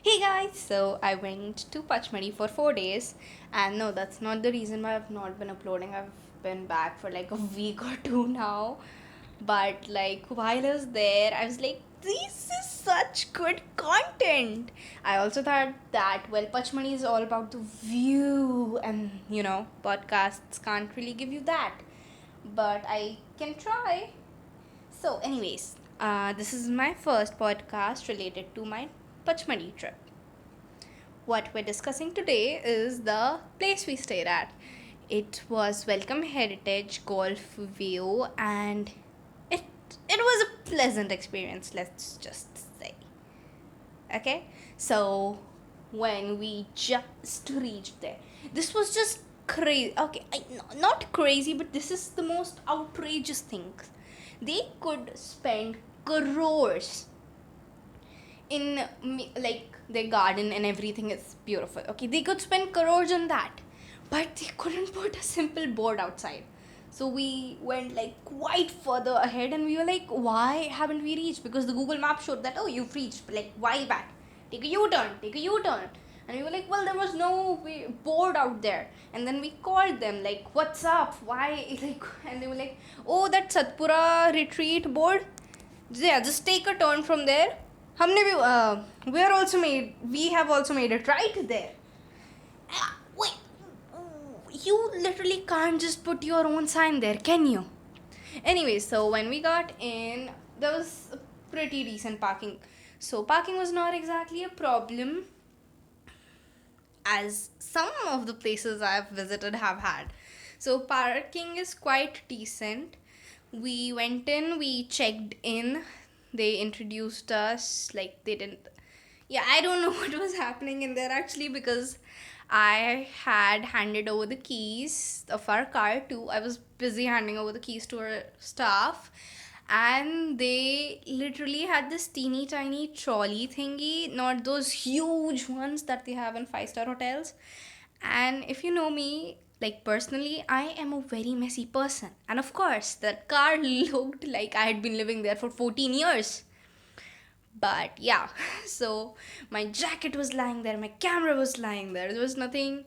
Hey guys, so I went to Pachmarhi for 4 days, and no, that's not the reason why I've not been uploading. I've been back for like a week or two now, but like while I was there, I was like, this is such good content. I also thought that Pachmarhi is all about the view, and podcasts can't really give you that, but I can try. So, anyways, this is my first podcast related to my Pachmadi trip. What we're discussing today is the place we stayed at. It was Welcome Heritage Golf View, and it it was a pleasant experience. Let's just say. Okay, so when we just reached there, this was just crazy. Okay, not crazy, but this is the most outrageous thing. They could spend crores in like their garden and everything is beautiful. Okay, they could spend crores on that, but they couldn't put a simple board outside. So we went like quite further ahead and we were like, why haven't we reached? Because the Google map showed that, oh, you've reached like while back. Take a U-turn, take a U-turn. And we were like, well, there was no board out there. And then we called them like, what's up? Why? Like, and they were like, oh, that Satpura retreat board. Yeah, just take a turn from there. हमने भी we have also made it right there. Wait, you literally can't just put your own sign there, can you? Anyway, so when we got in, there was a pretty decent parking. So parking was not exactly a problem, as some of the places I've visited have had. So parking is quite decent. We went in, we checked in, they introduced us, like they didn't. Yeah, I don't know what was happening in there actually, because I had handed over the keys of our car to, I was busy handing over the keys to our staff, and they literally had this teeny tiny trolley thingy, not those huge ones that they have in five-star hotels. And if you know me, like personally, I am a very messy person, and of course that car looked like I had been living there for 14 years. But yeah, so my jacket was lying there, my camera was lying there was nothing,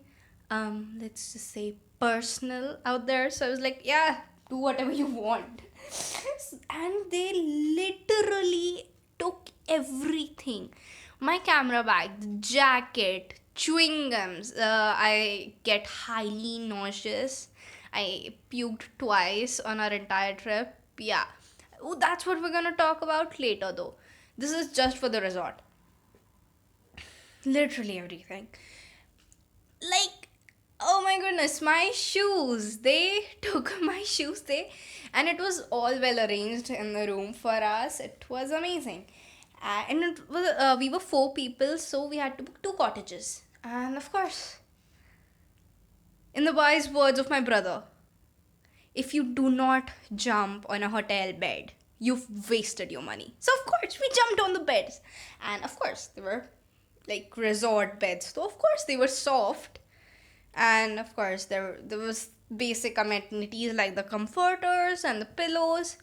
let's just say, personal out there. So I was like, yeah, do whatever you want. And they literally took everything: my camera bag, the jacket, chewing gums. I get highly nauseous. I puked twice on our entire trip. Yeah. Oh, that's what we're gonna talk about later though. This is just for the resort. Literally everything. Like, oh my goodness, my shoes. They took my shoes. And it was all well arranged in the room for us. It was amazing. And it was, we were four people, so we had to book two cottages. And of course, in the wise words of my brother, if you do not jump on a hotel bed, you've wasted your money. So of course we jumped on the beds. And of course they were like resort beds. So of course they were soft. And of course there was basic amenities like the comforters and the pillows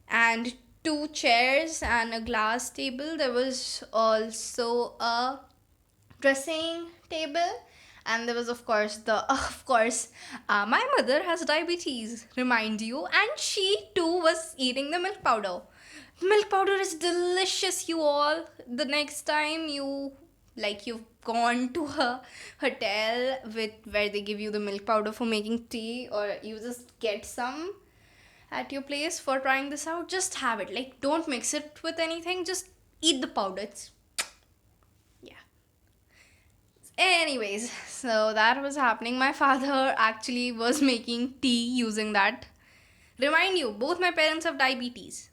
and two chairs and a glass table. There was also a dressing table, and there was of course the of course my mother has diabetes, remind you, and she too was eating the milk powder. Milk powder is delicious, you all. The next time you've gone to a hotel with where they give you the milk powder for making tea, or you just get some at your place for trying this out, just have it. Like, don't mix it with anything, just eat the powder. It's, yeah. Anyways, so that was happening. My father actually was making tea using that. Remind you, both my parents have diabetes.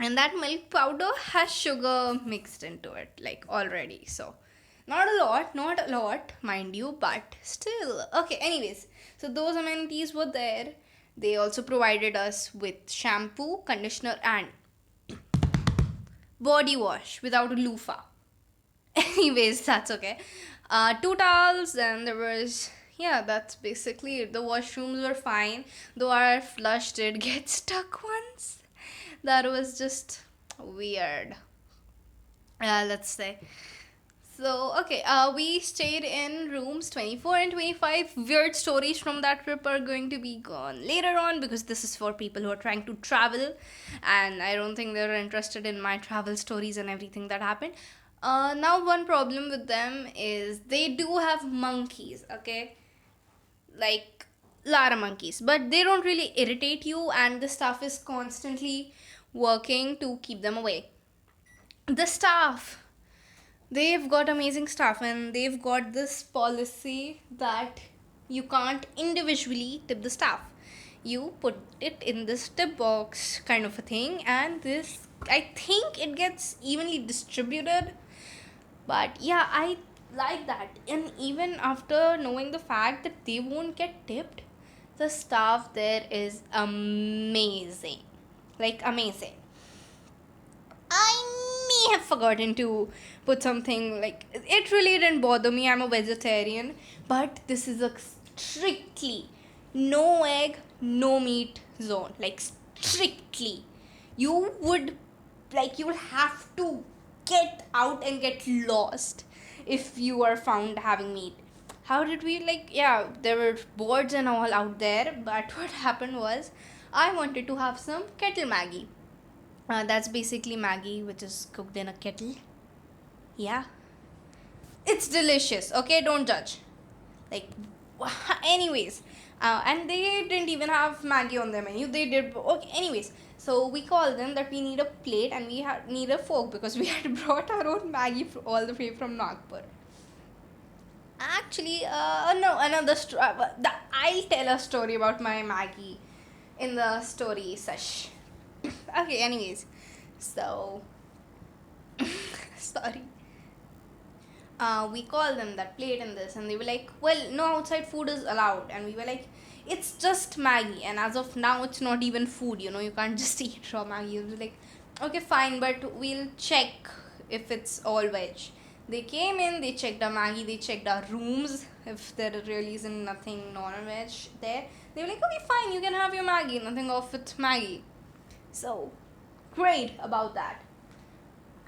And that milk powder has sugar mixed into it, like already. So, not a lot, mind you, but still. Okay, anyways, so those amenities were there. They also provided us with shampoo, conditioner, and body wash without a loofah. Anyways, that's okay. Two towels, and there was, yeah, that's basically it. The washrooms were fine, though our flush did get stuck once. That was just weird. let's say. So, okay, we stayed in rooms 24 and 25. Weird stories from that trip are going to be gone later on because this is for people who are trying to travel, and I don't think they're interested in my travel stories and everything that happened. Now, one problem with them is they do have monkeys, okay? Like, lot of monkeys, but they don't really irritate you, and the staff is constantly working to keep them away. The staff, they've got amazing stuff, and they've got this policy that you can't individually tip the staff. You put it in this tip box kind of a thing, and this, I think it gets evenly distributed. But yeah, I like that. And even after knowing the fact that they won't get tipped, the staff there is amazing. Like, amazing. I may have forgotten to put something, like, it really didn't bother me. I'm a vegetarian, but this is a strictly no egg, no meat zone. Like, strictly. You would, like, you will have to get out and get lost if you are found having meat. How did we, like, yeah, there were boards and all out there, but what happened was I wanted to have some kettle Maggie. That's basically Maggie, which is cooked in a kettle. Yeah. It's delicious, okay? Don't judge. Like, anyways. And they didn't even have Maggie on their menu. They did. Okay, anyways. So we called them that we need a plate and we need a fork because we had brought our own Maggie all the way from Nagpur. Actually, no, another story. I'll tell a story about my Maggie in the story sesh. Okay, anyways. So, sorry. We called them that plate and this, and they were like, well, no outside food is allowed. And we were like, it's just Maggie. And as of now, it's not even food, you can't just eat raw Maggie. It was like, okay, fine, but we'll check if it's all veg. They came in, they checked our Maggie, they checked our rooms, if there really isn't nothing non-veg there. They were like, okay, fine, you can have your Maggie, nothing off with Maggie. So, great about that.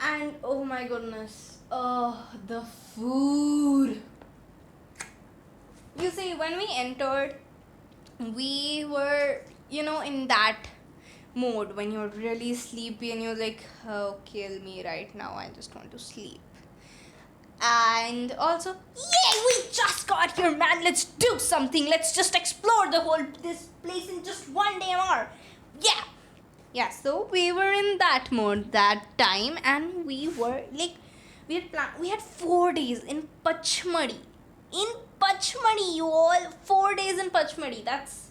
And oh my goodness, oh, the food. You see, when we entered, we were, in that mode when you're really sleepy and you're like, oh, kill me right now, I just want to sleep. And also, yay, we just got here, man, let's do something, let's just explore this place in just one day more. Yeah, so we were in that mode that time, and we were like, we had 4 days in Pachmarhi. In Pachmarhi, you all, 4 days in Pachmarhi. That's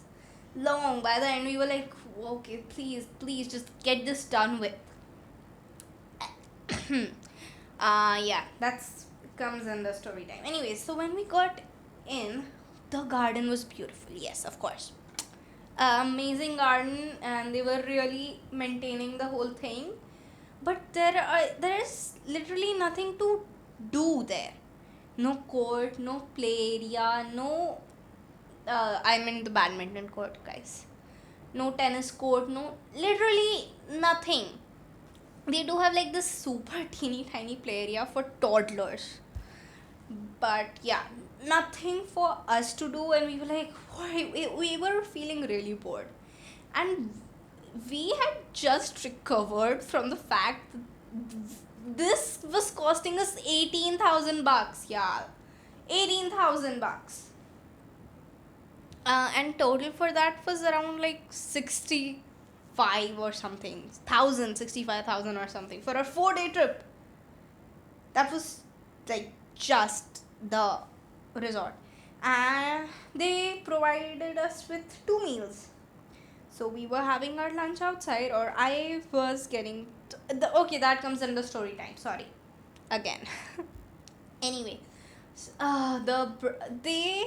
long. By the end, we were like, okay, please, just get this done with. Yeah, that's comes in the story time. Anyways, so when we got in, the garden was beautiful. Yes, of course. Amazing garden, and they were really maintaining the whole thing. But there is literally nothing to do there. No court, no play area, no. I mean the badminton court, guys. No tennis court, no, literally nothing. They do have like this super teeny tiny play area for toddlers, but yeah, nothing for us to do, and we were like, why? We were feeling really bored, and we had just recovered from the fact that this was costing us 18,000 bucks. Yeah, 18,000 bucks. And total for that was around like 65 or something thousand, 65,000 or something for a 4 day trip. That was like just the resort, and they provided us with 2 meals. So we were having our lunch outside, or I was getting okay, that comes under story time, sorry, again. Anyway, they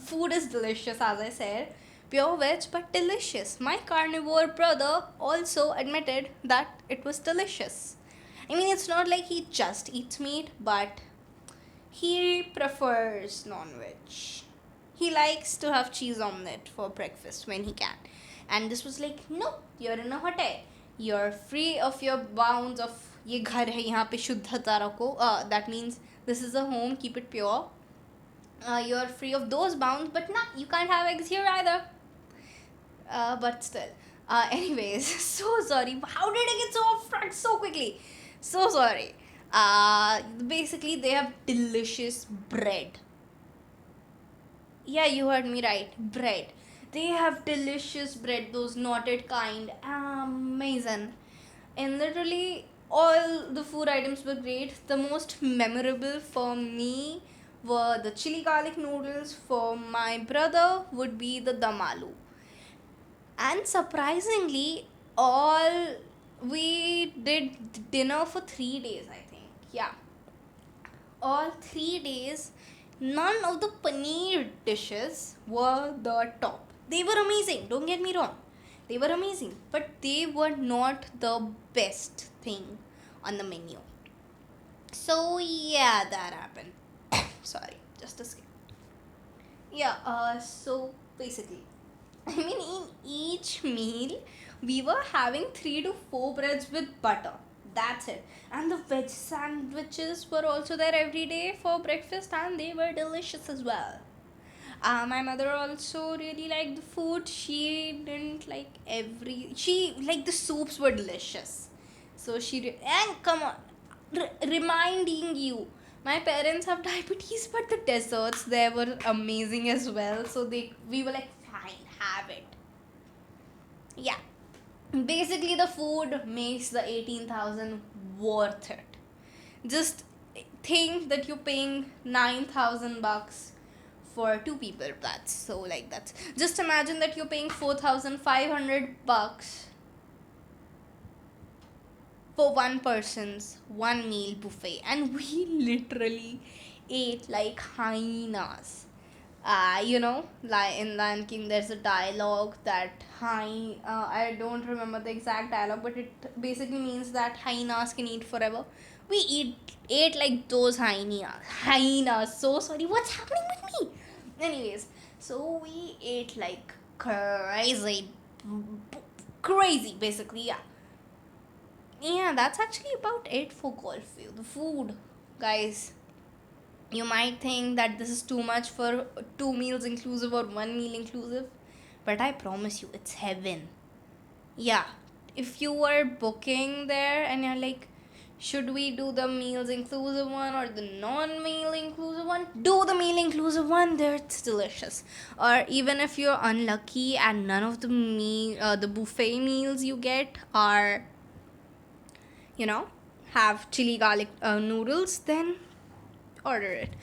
food is delicious, as I said, pure veg but delicious. My carnivore brother also admitted that it was delicious. I mean, it's not like he just eats meat, but he prefers non-veg. He likes to have cheese omelette for breakfast when he can. And this was like, no, you're in a hotel. You're free of your bounds of ये घर है, यहाँ पे शुद्धता रखो. That means this is a home, keep it pure. You're free of those bounds, but nah, you can't have eggs here either. But still. Anyways, so sorry. How did I get so off track so quickly? So sorry. Basically, they have delicious bread. Yeah, you heard me right. Bread. They have delicious bread, those knotted kind. Amazing. And literally, all the food items were great. The most memorable for me were the chili garlic noodles. For my brother, would be the dum aloo. And surprisingly, all we did dinner for 3 days, I think. Yeah, all 3 days, none of the paneer dishes were the top. They were amazing, don't get me wrong. They were amazing, but they were not the best thing on the menu. So, yeah, that happened. Sorry, just a skip. Yeah, so basically, I mean, in each meal, we were having 3 to 4 breads with butter. That's it. And the veg sandwiches were also there every day for breakfast, and they were delicious as well. My mother also really liked the food. She didn't like She like the soups were delicious. So and come on, reminding you, my parents have diabetes, but the desserts there were amazing as well. So we were like, fine, have it. Yeah, basically the food makes the 18,000 worth it. Just think that you're paying 9,000 bucks for two people. That's just imagine that you're paying 4,500 bucks for one person's one meal buffet, and we literally ate like hyenas. Like in Lion King, there's a dialogue that I don't remember the exact dialogue, but it basically means that hyenas can eat forever. We ate like those hyenas. So sorry, what's happening with me? Anyways, so we ate like crazy, basically. Yeah, that's actually about it for Golfview. The food, guys. You might think that this is too much for 2 meals inclusive or 1 meal inclusive, but I promise you, it's heaven. Yeah, if you were booking there and you're like, should we do the meals inclusive one or the non-meal inclusive one? Do the meal inclusive one. There, it's delicious. Or even if you're unlucky and none of the buffet meals you get are, you know, have chili garlic noodles, then order it.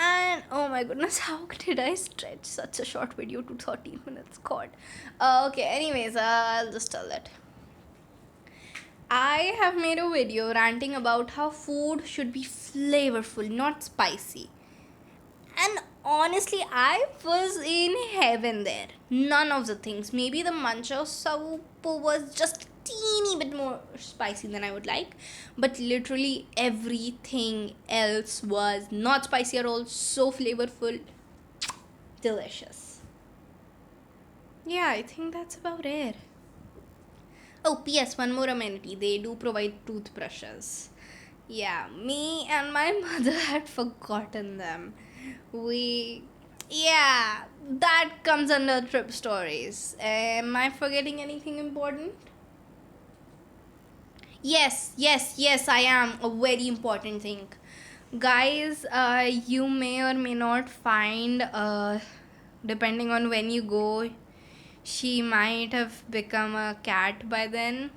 And oh my goodness, how did I stretch such a short video to 13 minutes? God. Okay, anyways, I'll just tell it. I have made a video ranting about how food should be flavorful, not spicy. And honestly, I was in heaven there. None of the things. Maybe the mancha soup was just teeny bit more spicy than I would like, but literally everything else was not spicy at all. So flavorful, delicious. Yeah, I think that's about it. Oh, P.S. One more amenity. They do provide toothbrushes. Yeah, me and my mother had forgotten them. Yeah, that comes under trip stories. Am I forgetting anything important? Yes, I am. A very important thing. Guys, you may or may not find, depending on when you go, she might have become a cat by then.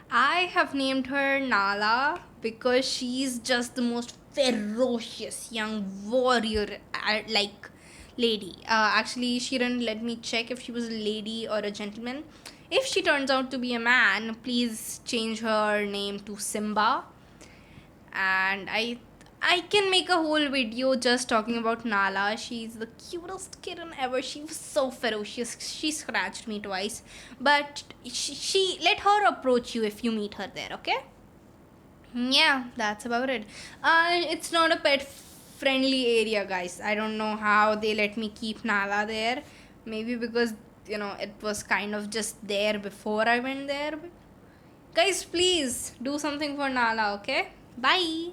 I have named her Nala because she's just the most ferocious young warrior like lady. Actually, she didn't let me check if she was a lady or a gentleman. If she turns out to be a man, please change her name to Simba. And I can make a whole video just talking about Nala. She's the cutest kitten ever. She was so ferocious. She scratched me twice. But she let her approach you if you meet her there, okay? Yeah, that's about it. It's not a pet friendly area, guys. I don't know how they let me keep Nala there. Maybe because, it was kind of just there before I went there. But Guys, please do something for Nala, okay? Bye.